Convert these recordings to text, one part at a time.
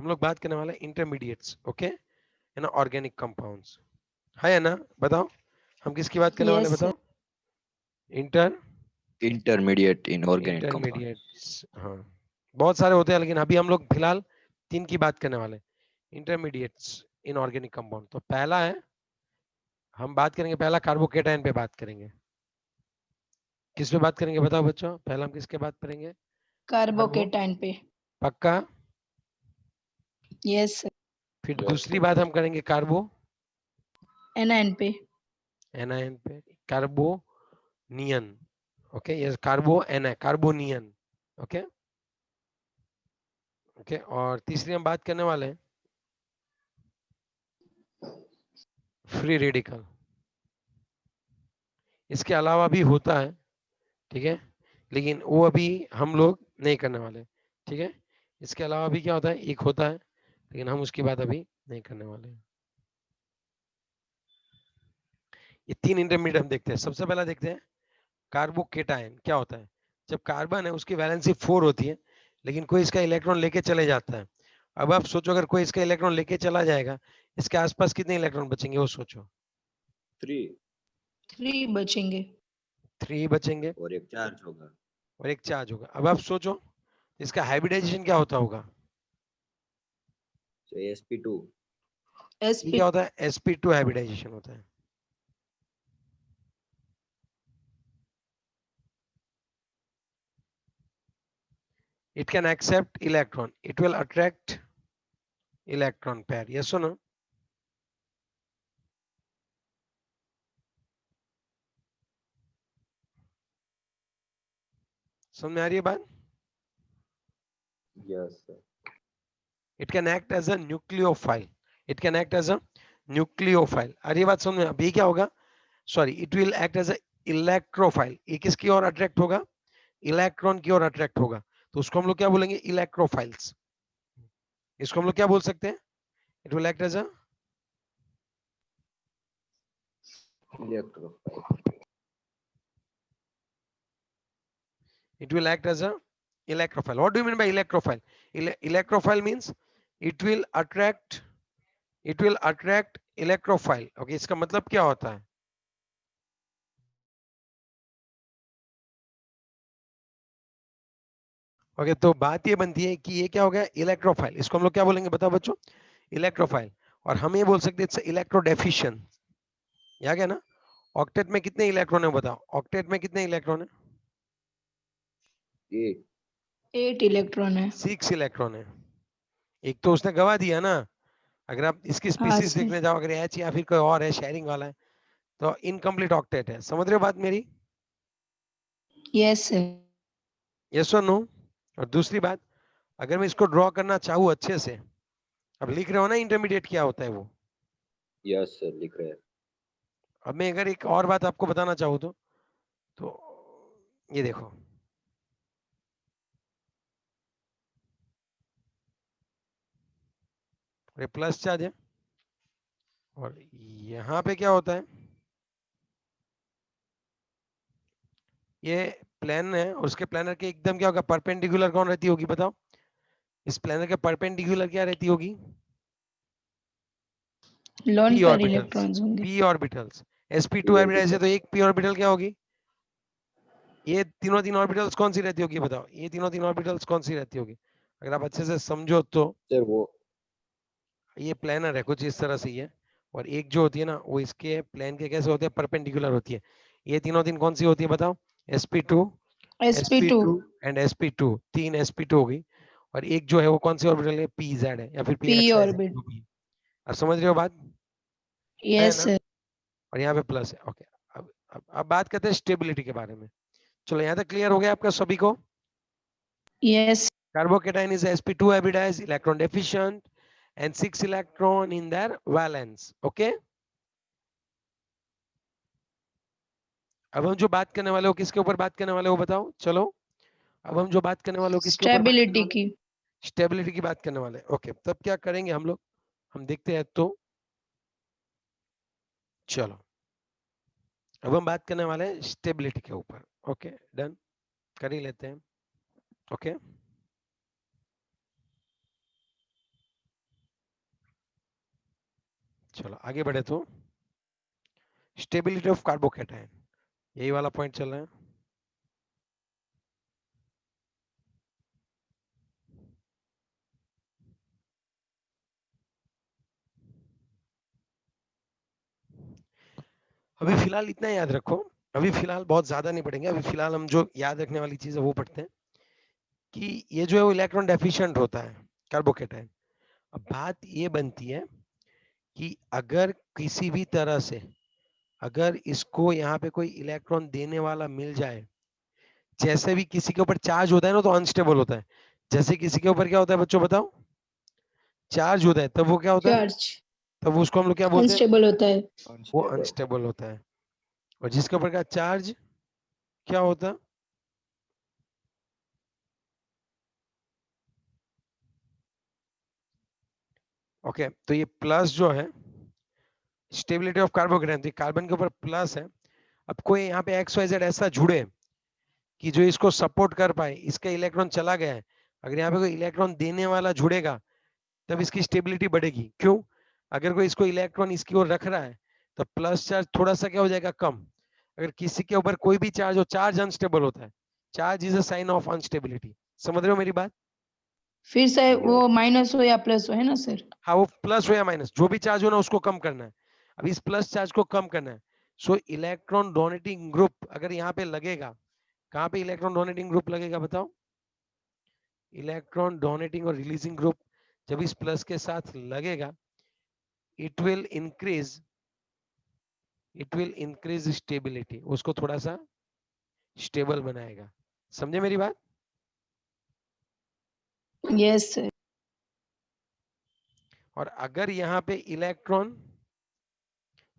हम लोग बात करने वाले हैं इंटरमीडिएट्स, ओके, है ना, ऑर्गेनिक कंपाउंड्स। है ना, बताओ हम किसकी बात करने वाले, Yes, sir. बताओ। Inter Intermediate in organic compound. Intermediates, हाँ बहुत सारे होते हैं, लेकिन अभी हम लोग फिलहाल 3 की बात करने वाले हैं, इंटरमीडिएट्स इन ऑर्गेनिक कंपाउंड। तो पहला है, हम बात करेंगे पहला कार्बोकेटाइन पे बात करेंगे। किस पे बात करेंगे बताओ बच्चों, पहला हम किसके बात करेंगे? कार्बो, Carbocation पे। पक्का? Yes, sir. फिर Yes, दूसरी sir. बात हम करेंगे कार्बो Anion पे। एनायन पे, कार्बोनियन, ओके, यस कार्बो एना कार्बोनियन, ओके ओके। और तीसरी हम बात करने वाले हैं फ्री रेडिकल। इसके अलावा भी होता है, ठीक है, लेकिन वो अभी हम लोग नहीं करने वाले, ठीक है। इसके अलावा भी क्या होता है, एक होता है, लेकिन हम उसकी बात अभी नहीं करने वाले हैं। ये 3 इंटरमीडिएट हम देखते हैं। सबसे पहला देखते हैं कार्बोकेटायन क्या होता है। जब कार्बन है उसकी वैलेंसी 4 होती है, लेकिन कोई इसका इलेक्ट्रॉन लेके चले जाता है। अब आप सोचो अगर कोई इसका इलेक्ट्रॉन लेके चला जाएगा, इसके आसपास कितने इलेक्ट्रॉन बचेंगे वो सोचो। 3 3 बचेंगे। 3 बचेंगे और एक चार्ज होगा। और एक चार्ज होगा। अब आप सोचो इसका हाइब्रिडाइजेशन क्या होता होगा। So sp2. ये sp क्या होता है, sp2 हाइब्रिडाइजेशन होता है। It can accept electron, it will attract electron pair, yes or no? समझ में आ रही है बात? Yes, sir. It can act as a nucleophile, it can act as a nucleophile। अरे ये बात समझ में, अभी क्या होगा, sorry, it will act as a electrophile. ये किसकी ओर अट्रैक्ट होगा, इलेक्ट्रॉन की ओर अट्रैक्ट होगा, तो उसको हम लोग क्या बोलेंगे, इलेक्ट्रोफाइल्स। इसको हम लोग क्या बोल सकते हैं, it will act as a, Electrophile. it will act as a electrophile। What do you mean by electrophile? Electrophile means it will attract, it will attract electrophile, okay, इसका मतलब क्या होता है। ओके तो बात ये बनती है कि ये क्या हो गया, इलेक्ट्रोफाइल। इसको हम लोग क्या बोलेंगे बताओ बच्चों, इलेक्ट्रोफाइल। और हम ये बोल सकते हैं इट्स इलेक्ट्रोडेफिशिएंट। याद है ना, ऑक्टेट में कितने इलेक्ट्रॉन है बताओ, ऑक्टेट में कितने इलेक्ट्रॉन है, 8. 8 इलेक्ट्रॉन है। 6 इलेक्ट्रॉन है। एक तो उसने गवा दिया ना, अगर आप इसकी हाँ स्पीसीज सर। देखने जाओ, अगर एच या फिर कोई और है शेयरिंग वाला है, तो इनकम्प्लीट ऑक्टेट है। समझ रहे हो बात मेरी, यस सर। यस और नो? और दूसरी बात, अगर मैं इसको ड्रॉ करना चाहूँ अच्छे से, अब लिख रहे हो ना इंटरमीडिएट क्या होता है वो। Yes, sir. लिख रहे हैं. अब मैं अगर एक और बात आपको बताना चाहूँ तो ये देखो, ये प्लस चार्ज है, और यहाँ पे क्या होता है, ये प्लेन है, और उसके प्लेनर के एकदम क्या होगा, परपेंडिकुलर कौन रहती होगी बताओ, इस प्लेनर के परपेंडिकुलर क्या रहती होगी, lone P pair orbitals, electrons होंगे। P orbitals. sp2 P hybridise है orbital. तो एक p ऑर्बिटल क्या होगी, ये तीन ऑर्बिटल्स कौन सी रहती होगी बताओ, ये तीन ऑर्बिटल्स कौन सी रहती होगी। अगर आप अच्छे से समझो तो Sir, वो ये प्लेनर है कुछ इस तरह से ही है, और एक जो होती है ना वो इसके प्लेन के कैसे होते हैं, परपेंडिकुलर होती है। ये तीन कौन सी होती है बताओ, sp2, sp2 sp2 and sp2, तीन sp2 होगी। और एक जो है वो कौन सी ऑर्बिटल है, pz है या फिर p pxi है, ऑर्बिट। जो भी है। अब समझ रहे हो बात, है यस ना। सर। और यहाँ पे प्लस है, ओके। अब बात करते हैं स्टेबिलिटी के बारे में। चलो यहाँ तक क्लियर हो गया आपका सभी को। Yes. Carbocation is sp2 hybridized, electron deficient, and 6 electron in their valence, okay। अब हम जो बात करने वाले हो किसके ऊपर बात करने वाले हो बताओ, चलो। अब हम जो बात करने वाले हो किसके ऊपर बात करने स्टेबिलिटी वाले, की। स्टेबिलिटी की बात करने वाले, ओके। तब क्या करेंगे हम लोग, हम देखते हैं तो, चलो अब हम बात करने वाले हैं स्टेबिलिटी के ऊपर, ओके डन, कर ही लेते हैं, ओके। चलो आगे बढ़े तो स्टेबिलिटी ऑफ कार्बोकैटायन, यही वाला पॉइंट चल रहा है। अभी फिलहाल इतना याद रखो, अभी फिलहाल बहुत ज्यादा नहीं पढ़ेंगे, अभी फिलहाल हम जो याद रखने वाली चीज है वो पढ़ते हैं कि ये जो है वो इलेक्ट्रॉन डेफिशिएंट होता है कार्बोकैटायन। अब बात ये बनती है कि अगर किसी भी तरह से अगर इसको यहाँ पे कोई इलेक्ट्रॉन देने वाला मिल जाए, जैसे भी किसी के ऊपर चार्ज होता है ना तो अनस्टेबल होता है, जैसे किसी के ऊपर क्या होता है बच्चों बताओ, चार्ज होता है तब वो क्या होता है, चार्ज तब उसको हम लोग क्या बोलते हैं, अनस्टेबल होता है। वो Unstable. अनस्टेबल होता है। और जिसके ऊपर का चार्ज क्या होता है, ओके तो ये प्लस जो है स्टेबिलिटी ऑफ कार्बोकैटायन, तो कार्बन के ऊपर प्लस है। अब कोई यहाँ पे एक्स वाई जेड ऐसा जुड़े कि जो इसको सपोर्ट कर पाए, इसका इलेक्ट्रॉन चला गया है, अगर यहाँ पे कोई इलेक्ट्रॉन देने वाला जुड़ेगा तब इसकी स्टेबिलिटी बढ़ेगी। क्यों, अगर कोई इसको इलेक्ट्रॉन इसकी ओर रख रहा है तो प्लस चार्ज थोड़ा सा क्या हो जाएगा, कम। अगर किसी के ऊपर कोई भी चार्ज हो, चार्ज अनस्टेबल होता है, charge is a sign of unstability. समझ रहे हो मेरी बात? फिर से वो माइनस हो या प्लस हो, है ना सर? हाँ, वो प्लस हो या माइनस जो भी चार्ज हो ना उसको कम करना है। अब इस प्लस चार्ज को कम करना है, सो इलेक्ट्रॉन डोनेटिंग ग्रुप अगर यहाँ पे लगेगा, कहाँ पे इलेक्ट्रॉन डोनेटिंग ग्रुप लगेगा बताओ, इलेक्ट्रॉन डोनेटिंग और रिलीजिंग ग्रुप जब इस प्लस के साथ लगेगा, इट विल इंक्रीज स्टेबिलिटी, उसको थोड़ा सा स्टेबल बनाएगा। समझे मेरी बात? Yes sir. और अगर यहाँ पे इलेक्ट्रॉन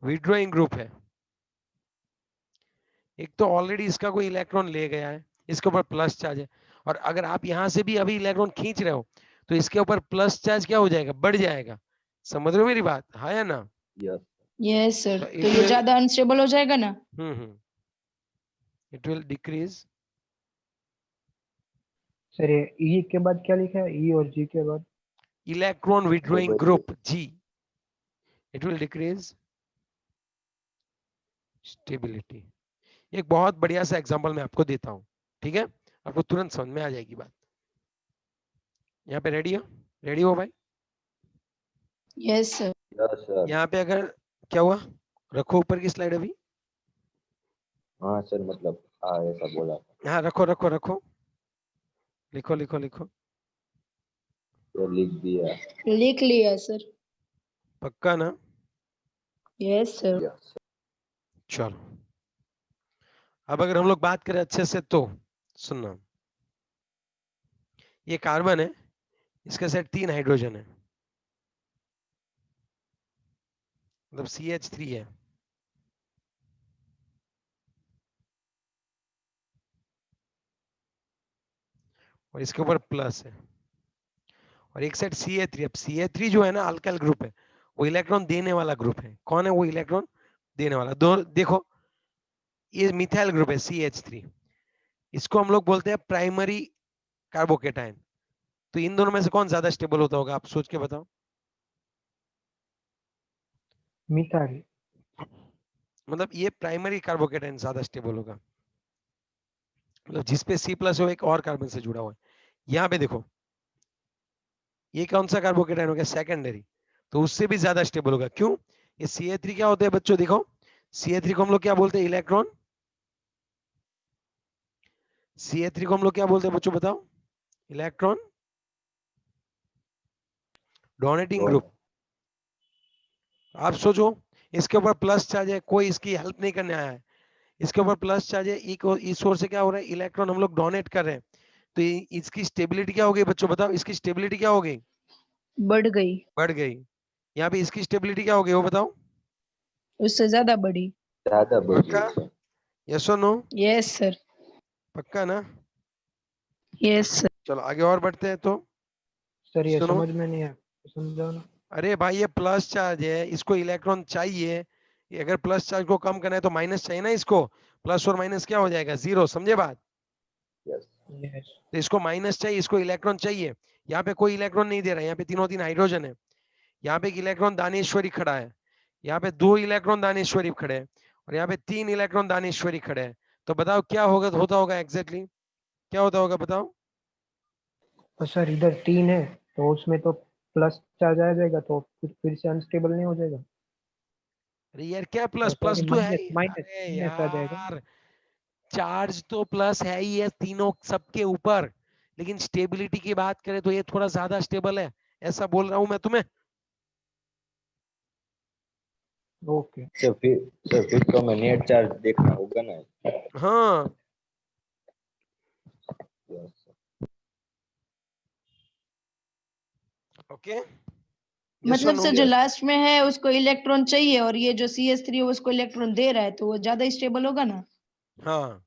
विड्रॉइंग ग्रुप है, एक तो ऑलरेडी इसका कोई इलेक्ट्रॉन ले गया है, इसके ऊपर प्लस चार्ज है, और अगर आप यहां से भी अभी इलेक्ट्रॉन खींच रहे हो तो इसके ऊपर प्लस चार्ज क्या हो जाएगा, बढ़ जाएगा। समझ रहे हो मेरी बात, हाँ या ना? Yes. यस सर, तो तो इट ये विल ज्यादा अनस्टेबल हो जाएगा ना? इट विल डिक्रीज, सर ये ई के बाद क्या लिखा है, ई और जी के बाद? Electron withdrawing Double group G, it will decrease stability. एक बहुत बढ़िया सा एग्जांपल मैं आपको देता हूं, ठीक है, आपको तुरंत समझ में आ जाएगी बात। यहाँ पे रेडी हो, रेडी हो भाई? Yes sir. Yes, sir. यहाँ पे अगर क्या हुआ, रखो ऊपर की स्लाइड अभी, हाँ सर, मतलब हाँ ऐसा बोला। हाँ रखो रखो रखो, लिखो लिखो लिखो, तो लिख दिया। लिख लिया सर। पक्का ना? Yes sir. Yes. चलो अब अगर हम लोग बात करें अच्छे से तो सुनना, ये कार्बन है, इसके साथ 3 हाइड्रोजन है, मतलब CH3 है, और इसके ऊपर प्लस है, और एक साइड CH3। अब CH3 जो है ना अल्काइल ग्रुप है, वो इलेक्ट्रॉन देने वाला ग्रुप है। कौन है वो इलेक्ट्रॉन देने वाला? दो देखो, ये मिथाइल ग्रुप है CH3, इसको हम लोग बोलते हैं प्राइमरी कार्बोकेटायन। तो इन दोनों में से कौन ज्यादा स्टेबल होता होगा, आप सोच के बताओ। मिथाइल। मतलब ये प्राइमरी कार्बोकेटायन ज्यादा स्टेबल होगा, मतलब जिसपे C+ हो, एक और कार्बन से जुड़ा हुआ है। यहाँ पे देखो, ये कौन सा कार्बोकेटायन हो गया, सेकेंडरी, तो उससे भी ज्यादा स्टेबल होगा। क्यों? ये CH3 क्या होते हैं बच्चों, देखो CH3 को हम लोग क्या बोलते हैं, इलेक्ट्रॉन, CH3 को हम लोग क्या बोलते हैं बच्चों बताओ, इलेक्ट्रॉन डोनेटिंग ग्रुप। आप सोचो, इसके ऊपर प्लस चार्ज है, कोई इसकी हेल्प नहीं करने आया है, इसके ऊपर प्लस चार्ज है, इस ओर से क्या हो रहा है, इलेक्ट्रॉन हम लोग डोनेट कर रहे हैं, तो इसकी स्टेबिलिटी क्या हो गई बच्चों बताओ, इसकी स्टेबिलिटी क्या हो गई, बढ़ गई। बढ़ गई। यहाँ पे इसकी स्टेबिलिटी क्या हो गई वो बताओ, उससे ज्यादा बढ़ी। ज्यादा बढ़ पक्का? गई। यस और नो? Yes sir. पक्का ना? Yes sir. चलो आगे और बढ़ते हैं तो सर ये सुनो, समझ में नहीं आया, समझाओ ना। अरे भाई ये प्लस चार्ज है, इसको इलेक्ट्रॉन चाहिए, ये अगर प्लस चार्ज को कम करना है तो माइनस चाहिए ना, इसको प्लस और माइनस क्या हो जाएगा, जीरो। समझे बात? Yes. यस। तो इसको माइनस चाहिए, इसको इलेक्ट्रॉन चाहिए। यहाँ पे कोई इलेक्ट्रॉन नहीं दे रहा है, यहाँ पे तीनों तीन हाइड्रोजन है, यहाँ पे एक इलेक्ट्रॉन दानेश्वरी खड़ा है, यहाँ पे 2 इलेक्ट्रॉन दानेश्वरी खड़े हैं और यहाँ पे 3 इलेक्ट्रॉन दानेश्वरी खड़े हैं, तो बताओ क्या होगा, होता होगा एग्जैक्टली क्या होता होगा बताओ। तो सर इधर 3 है तो उसमें तो प्लस चार्ज आ जाएगा तो फिर से अनस्टेबल नहीं हो जाएगा। अरे यार क्या प्लस, प्लस सॉरी तो है माइनस ही। माइनस अरे माइनस आ जाएगा। यार चार्ज तो प्लस है ही है तीनों सबके ऊपर, लेकिन स्टेबिलिटी की बात करें तो ये थोड़ा ज्यादा स्टेबल है, ऐसा बोल रहा हूं मैं तुम्हें। ओके। सर फिर तो हमें नेट चार्ज देखना होगा ना। हाँ यस सर। ओके, मतलब सर जो लास्ट में है उसको इलेक्ट्रॉन चाहिए और ये जो CH3 है उसको इलेक्ट्रॉन दे रहा है तो वो ज्यादा स्टेबल होगा ना। हाँ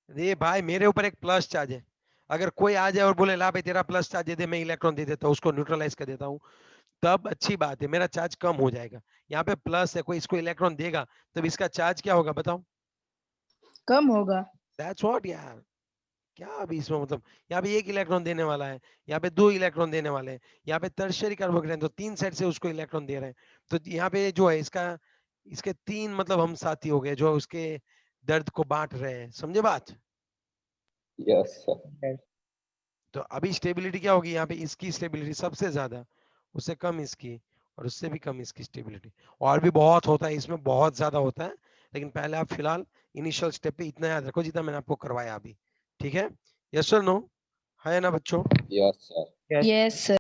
ये भाई मेरे ऊपर एक प्लस चार्ज है, अगर कोई आ जाए और बोले ला भाई तेरा प्लस चार्ज दे दे, मैं इलेक्ट्रॉन दे देता हूँ उसको न्यूट्रलाइज कर देता हूँ, तब अच्छी बात है, मेरा चार्ज कम हो जाएगा। यहाँ पे प्लस है, कोई इसको इलेक्ट्रॉन देगा तब इसका चार्ज क्या होगा बताओ। कम होगा। दैट्स व्हाट यार, क्या अभी इसमें मतलब, यहाँ पे 1 इलेक्ट्रॉन देने वाला है, यहाँ पे 2 इलेक्ट्रॉन देने वाले हैं, यहाँ पे टर्शियरी कार्बोकेटाइन तो 3 साइड से उसको इलेक्ट्रॉन दे रहे हैं, तो यहाँ पे जो है इसका, इसके 3 मतलब हम साथी हो गए जो उसके दर्द को बांट रहे हैं, समझे बात। Yes sir. तो अभी स्टेबिलिटी क्या होगी, यहाँ पे इसकी स्टेबिलिटी सबसे ज्यादा, उससे कम इसकी, और उससे भी कम इसकी स्टेबिलिटी, और भी बहुत होता है इसमें, बहुत ज्यादा होता है, लेकिन पहले आप फिलहाल इनिशियल स्टेप पे इतना याद रखो जितना मैंने आपको करवाया अभी, ठीक है। यस सर नो, है ना बच्चों। Yes sir. Yes sir.